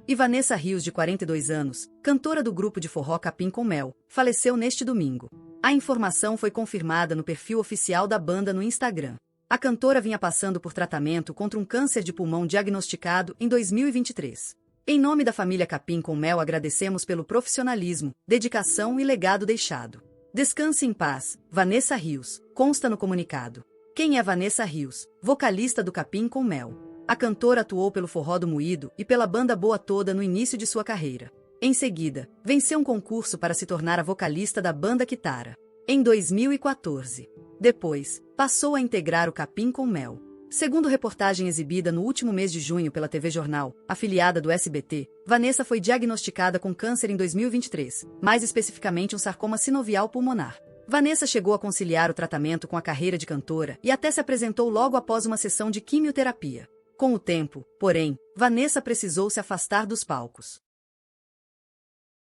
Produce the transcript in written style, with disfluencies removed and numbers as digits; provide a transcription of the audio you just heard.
E Vanessa Rios, de 42 anos, cantora do grupo de forró Capim com Mel, faleceu neste domingo. A informação foi confirmada no perfil oficial da banda no Instagram. A cantora vinha passando por tratamento contra um câncer de pulmão diagnosticado em 2023. Em nome da família Capim com Mel, agradecemos pelo profissionalismo, dedicação e legado deixado. Descanse em paz, Vanessa Rios, consta no comunicado. Quem é Vanessa Rios? Vocalista do Capim com Mel. A cantora atuou pelo Forró do Moído e pela banda Boa Toda no início de sua carreira. Em seguida, venceu um concurso para se tornar a vocalista da banda Kitara, em 2014. Depois, passou a integrar o Capim com Mel. Segundo reportagem exibida no último mês de junho pela TV Jornal, afiliada do SBT, Vanessa foi diagnosticada com câncer em 2023, mais especificamente um sarcoma sinovial pulmonar. Vanessa chegou a conciliar o tratamento com a carreira de cantora e até se apresentou logo após uma sessão de quimioterapia. Com o tempo, porém, Vanessa precisou se afastar dos palcos.